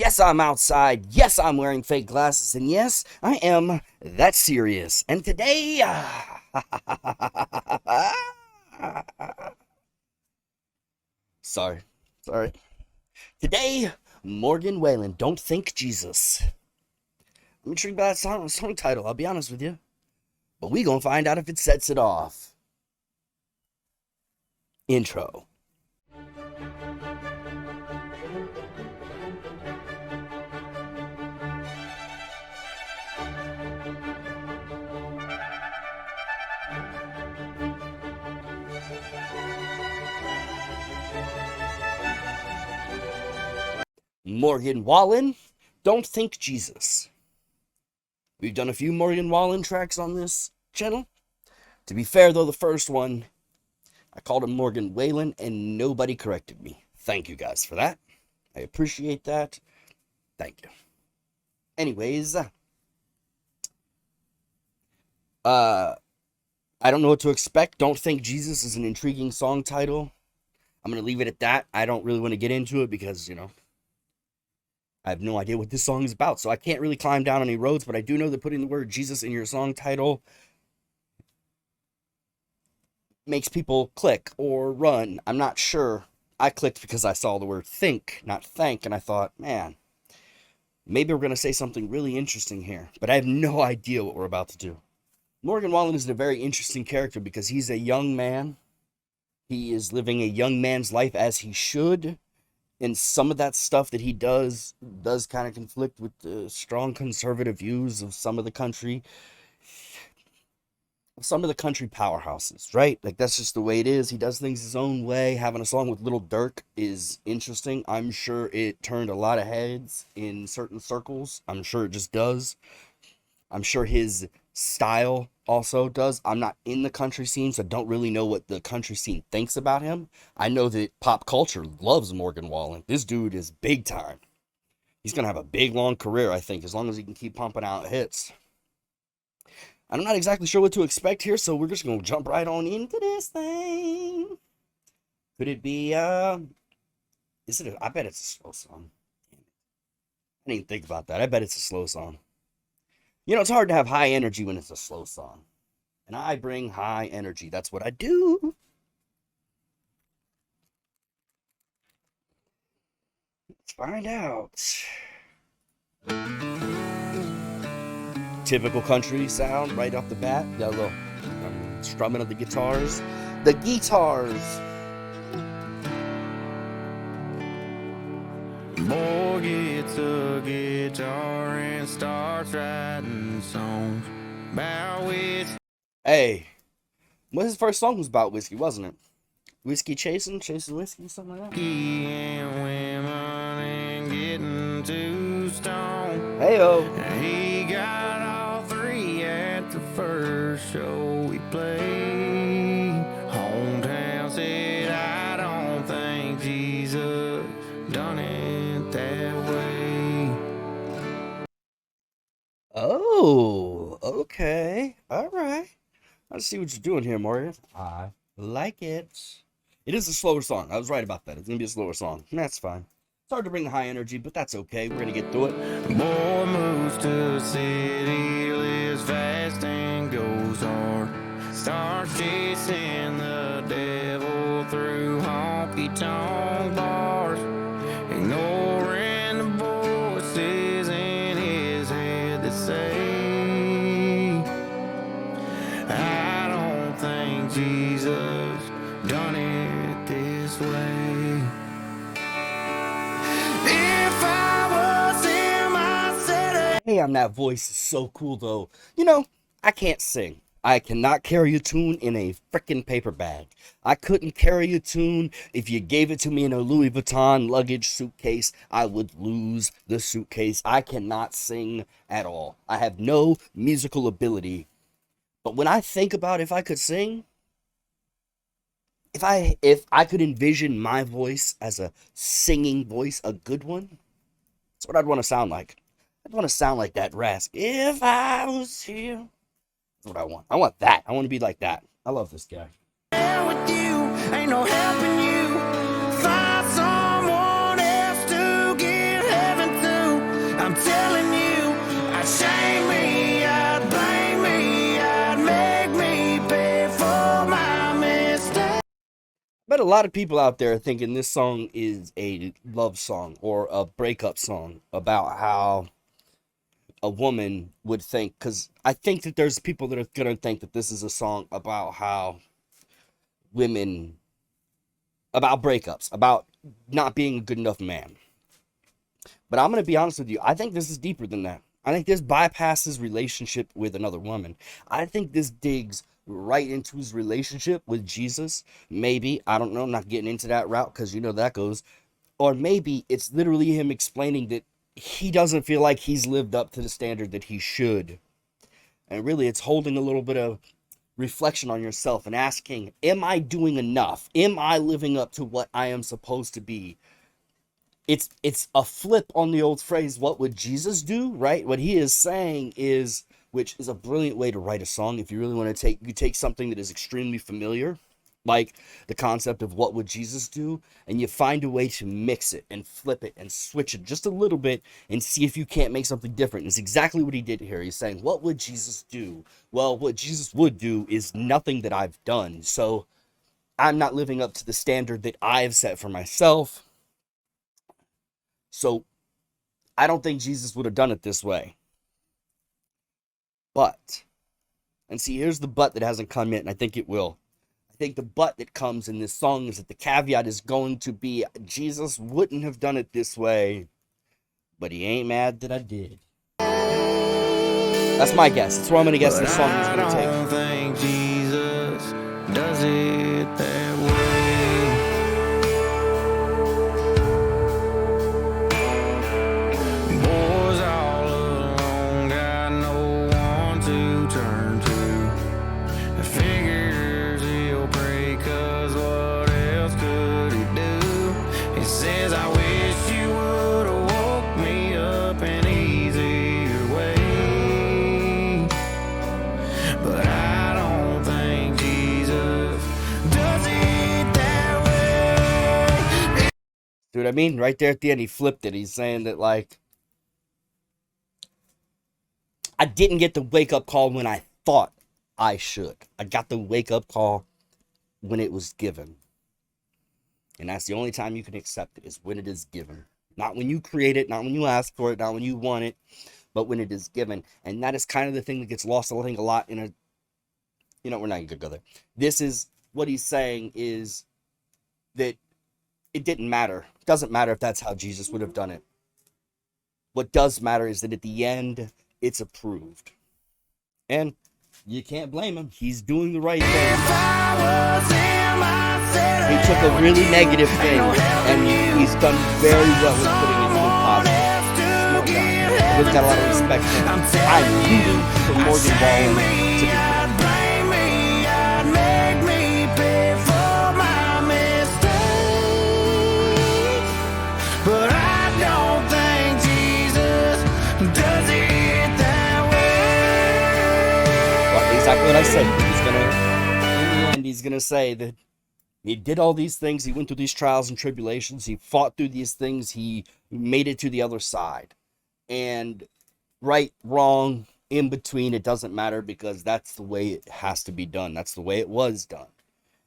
Yes, I'm outside. Yes, I'm wearing fake glasses. And yes, I am that serious. And today, sorry, sorry. Today, Morgan Wallen, Don't Think Jesus. I'm intrigued by that song title, I'll be honest with you. But we gonna find out if it sets it off. Intro. Morgan Wallen, Don't Think Jesus. We've done a few Morgan Wallen tracks on this channel. To be fair, though, the first one, I called him Morgan Wallen, and nobody corrected me. Thank you guys for that. I appreciate that. Thank you. Anyways, I don't know what to expect. Don't Think Jesus is an intriguing song title. I'm going to leave it at that. I don't really want to get into it because, I have no idea what this song is about. So I can't really climb down any roads, but I do know that putting the word Jesus in your song title makes people click or run. I'm not sure. I clicked because I saw the word think, not thank, and I thought, man, maybe we're going to say something really interesting here, but I have no idea what we're about to do. Morgan Wallen is a very interesting character because he's a young man. He is living a young man's life as he should. And some of that stuff that he does kind of conflict with the strong conservative views of some of the country powerhouses, right? Like, that's just the way it is. He does things his own way. Having a song with Little Dirk is interesting. I'm sure it turned a lot of heads in certain circles. I'm sure it just does. I'm sure his style also does. I'm not in the country scene, so I don't really know what the country scene thinks about him. I know that pop culture loves Morgan Wallen. This dude is big time. He's going to have a big, long career, I think, as long as he can keep pumping out hits. I'm not exactly sure what to expect here, so we're just going to jump right on into this thing. Could it be, I bet it's a slow song. I didn't even think about that. I bet it's a slow song. It's hard to have high energy when it's a slow song. And I bring high energy. That's what I do. Let's find out. Typical country sound right off the bat. Got a little strumming of the guitars. The guitars. Boy gets a guitar and starts writing songs about whiskey. Hey, what his first song was about whiskey, wasn't it? Whiskey chasing whiskey, something like that. And women and getting too stoned. Heyo. He got all three at the first show we played. Hometown said, I don't think Jesus done it that way. Oh, okay. All right. I see what you're doing here, Morgan. I like it. It is a slower song. I was right about that. It's going to be a slower song. And that's fine. It's hard to bring the high energy, but that's okay. We're going to get through it. Boy moves to the city, lives fast and goes hard. Starts chasing the devil through honky-tonk bars. Ignoring the voices in his head that say, I don't think Jesus done it this way. If I was him, I'd say, Damn, that voice is so cool, though. I can't sing. I cannot carry a tune in a freaking paper bag. I couldn't carry a tune if you gave it to me in a Louis Vuitton luggage suitcase. I would lose the suitcase. I cannot sing at all. I have no musical ability. But when I think about if I could sing, if I could envision my voice as a singing voice, a good one, that's what I'd want to sound like. I'd want to sound like that rasp. If I was here. That's what I want. I want that. I want to be like that. I love this guy. with you, ain't no helping you. Find someone else to give heaven to. But a lot of people out there are thinking this song is a love song or a breakup song about how a woman would think. Because I think that there's people that are going to think that this is a song about how women, about breakups, about not being a good enough man. But I'm going to be honest with you. I think this is deeper than that. I think this bypasses relationship with another woman. I think this digs right into his relationship with Jesus. Maybe, I don't know, I'm not getting into that route because you know that goes. Or maybe it's literally him explaining that he doesn't feel like he's lived up to the standard that he should. And really, it's holding a little bit of reflection on yourself and asking, am I doing enough? Am I living up to what I am supposed to be? It's a flip on the old phrase, what would Jesus do, right? What he is saying is, which is a brilliant way to write a song. If you really want to take something that is extremely familiar, like the concept of what would Jesus do, and you find a way to mix it and flip it and switch it just a little bit and see if you can't make something different. It's exactly what he did here. He's saying, what would Jesus do? Well, what Jesus would do is nothing that I've done. So I'm not living up to the standard that I've set for myself. So I don't think Jesus would have done it this way. But, and see, here's the but that hasn't come yet, and I think it will. I think the but that comes in this song is that the caveat is going to be Jesus wouldn't have done it this way, but he ain't mad that I did. That's my guess. That's where I'm going to guess this song is going to take. I don't think Jesus does it that way. Boys all alone, got no one to turn to. Figures he'll pray, 'cause what else could he do? He says, I wish you would have woke me up an easier way. But I don't think Jesus does it that way. See what I mean? Right there at the end, he flipped it. He's saying that, like, I didn't get the wake-up call when I thought I should. I got the wake-up call when it was given. And that's the only time you can accept it, is when it is given. Not when you create it, not when you ask for it, not when you want it, but when it is given. And that is kind of the thing that gets lost, I think, a lot in a... You know, we're not going to go there. This is what he's saying is that it didn't matter. It doesn't matter if that's how Jesus would have done it. What does matter is that at the end, it's approved. And you can't blame him. He's doing the right thing. He took a really negative thing, and he's done very well with putting it into a positive. Smart guy. We've got a lot of respect for him. I'm rooting for Morgan Wallen to be great. But I don't think Jesus does it that way. Well, exactly what I said. He's gonna, in the end, he's gonna say that he did all these things. He went through these trials and tribulations. He fought through these things. He made it to the other side. And right, wrong, in between, it doesn't matter, because that's the way it has to be done. That's the way it was done.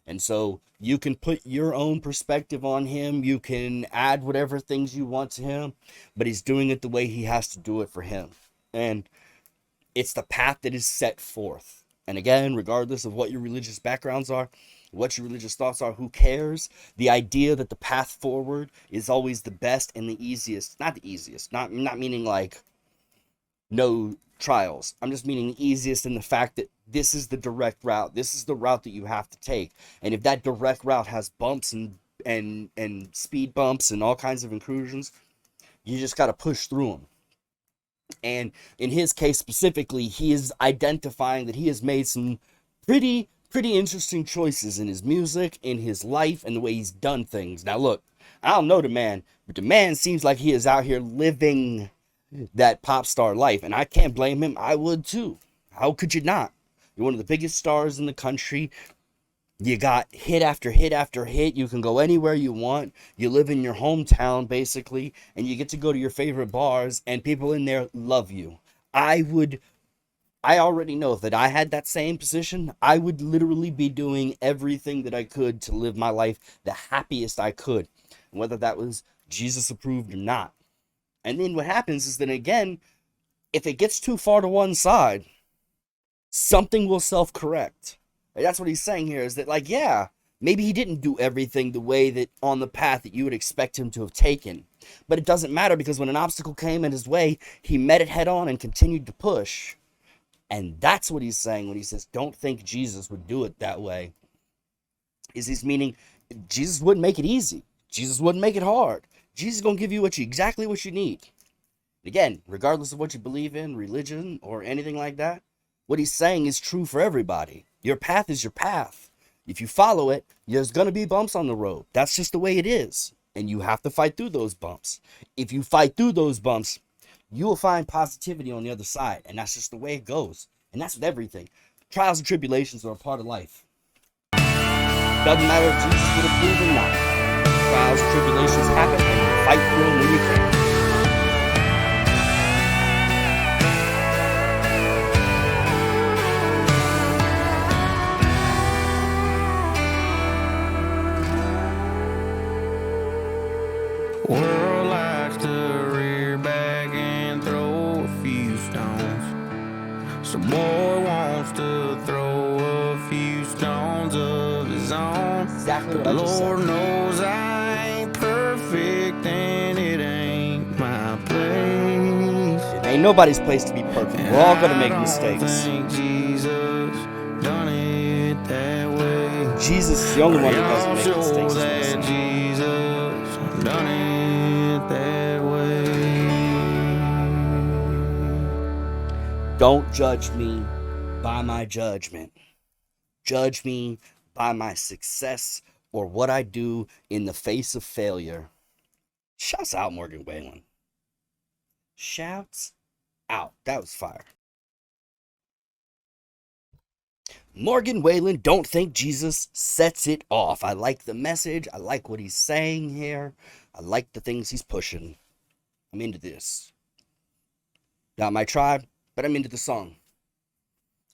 And so you can put your own perspective on him. You can add whatever things you want to him, but he's doing it the way he has to do it for him. And it's the path that is set forth. And again, regardless of what your religious backgrounds are, what your religious thoughts are, who cares? The idea that the path forward is always the best and the easiest. Not the easiest. Not meaning like no trials. I'm just meaning the easiest in the fact that this is the direct route. This is the route that you have to take. And if that direct route has bumps and speed bumps and all kinds of incursions, you just got to push through them. And in his case specifically, he is identifying that he has made some pretty interesting choices in his music, in his life, and the way he's done things. Now look, I don't know the man, but the man seems like he is out here living that pop star life, and I can't blame him. I would too. How could you not? You're one of the biggest stars in the country. You got hit after hit after hit. You can go anywhere you want. You live in your hometown, basically, and you get to go to your favorite bars, and people in there love you. I would I already know that I had that same position, I would literally be doing everything that I could to live my life the happiest I could, whether that was Jesus approved or not. And then what happens is that, again, if it gets too far to one side, something will self-correct. That's what he's saying here, is that, like, yeah, maybe he didn't do everything the way that on the path that you would expect him to have taken. But it doesn't matter, because when an obstacle came in his way, he met it head on and continued to push. And that's what he's saying when he says, don't think Jesus would do it that way. Is he's meaning Jesus wouldn't make it easy. Jesus wouldn't make it hard. Jesus is going to give you exactly what you need. Again, regardless of what you believe in, religion, or anything like that, what he's saying is true for everybody. Your path is your path. If you follow it, there's going to be bumps on the road. That's just the way it is. And you have to fight through those bumps. If you fight through those bumps, you will find positivity on the other side. And that's just the way it goes. And that's with everything. Trials and tribulations are a part of life. Doesn't matter if Jesus would approve or not. Trials and tribulations happen, and you fight through them when you can. World likes to rear back and throw a few stones. So boy wants to throw a few stones of his own. Exactly what I just said. Lord knows I ain't perfect and it ain't my place. It ain't nobody's place to be perfect. We're all gonna make mistakes. Jesus done it that way. Jesus is the only one who doesn't make mistakes. That Jesus done it that way. Don't judge me by my judgment. Judge me by my success or what I do in the face of failure. Shouts out, Morgan Wallen. Shouts out. That was fire. Morgan Wallen, don't think Jesus sets it off. I like the message. I like what he's saying here. I like the things he's pushing. I'm into this. Not my tribe, but I'm into the song.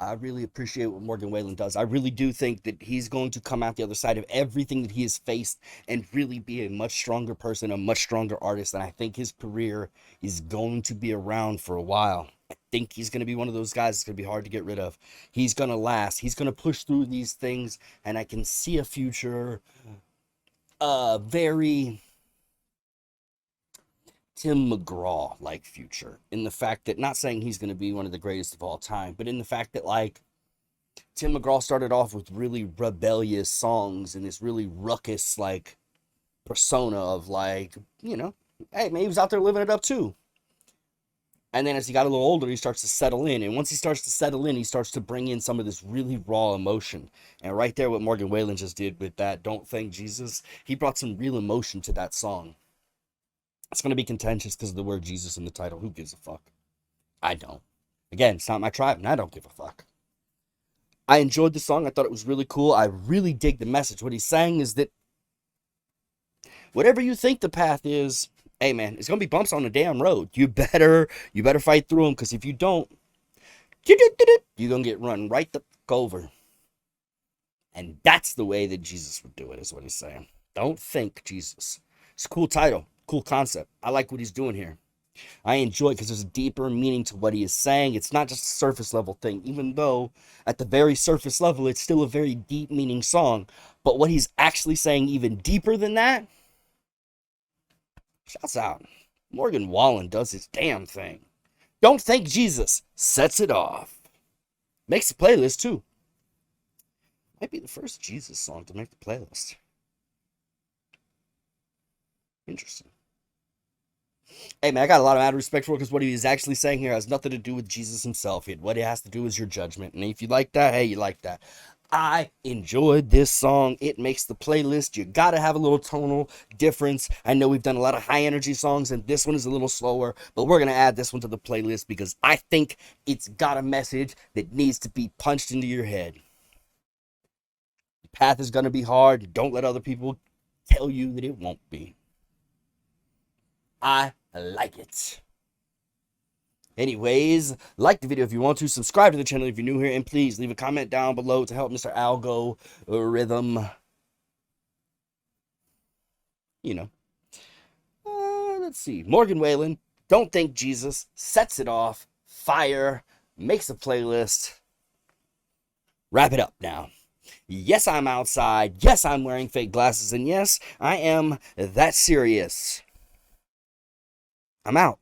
I really appreciate what Morgan Wallen does. I really do think that he's going to come out the other side of everything that he has faced and really be a much stronger person, a much stronger artist. And I think his career is going to be around for a while. I think he's going to be one of those guys that's going to be hard to get rid of. He's going to last. He's going to push through these things. And I can see a future very Tim McGraw-like future, in the fact that, not saying he's going to be one of the greatest of all time, but in the fact that, like, Tim McGraw started off with really rebellious songs and this really ruckus, like, persona of, like, you know, hey, man, he was out there living it up too. And then as he got a little older, he starts to settle in. And once he starts to settle in, he starts to bring in some of this really raw emotion. And right there, what Morgan Wallen just did with that Don't Thank Jesus, he brought some real emotion to that song. It's going to be contentious because of the word Jesus in the title. Who gives a fuck? I don't. Again, it's not my tribe, and I don't give a fuck. I enjoyed the song. I thought it was really cool. I really dig the message. What he's saying is that whatever you think the path is, hey, man, it's going to be bumps on the damn road. You better fight through them, because if you don't, you're going to get run right the fuck over. And that's the way that Jesus would do it, is what he's saying. Don't think Jesus. It's a cool title. Cool concept. I like what he's doing here. I enjoy it because there's a deeper meaning to what he is saying. It's not just a surface level thing, even though at the very surface level, it's still a very deep meaning song. But what he's actually saying even deeper than that, shouts out. Morgan Wallen does his damn thing. Don't Thank Jesus sets it off. Makes the playlist too. Might be the first Jesus song to make the playlist. Interesting. Hey, man, I got a lot of mad respect for it, because what he is actually saying here has nothing to do with Jesus himself. What it has to do is your judgment. And if you like that, hey, you like that. I enjoyed this song. It makes the playlist. You got to have a little tonal difference. I know we've done a lot of high energy songs, and this one is a little slower, but we're going to add this one to the playlist because I think it's got a message that needs to be punched into your head. The path is going to be hard. Don't let other people tell you that it won't be. I like it. Anyways, like the video if you want to, subscribe to the channel if you're new here, and please leave a comment down below to help Mr. Algorithm. You know. Let's see. Morgan Wallen, Don't Think Jesus, sets it off, fire, makes a playlist. Wrap it up now. Yes, I'm outside. Yes, I'm wearing fake glasses. And yes, I am that serious. I'm out.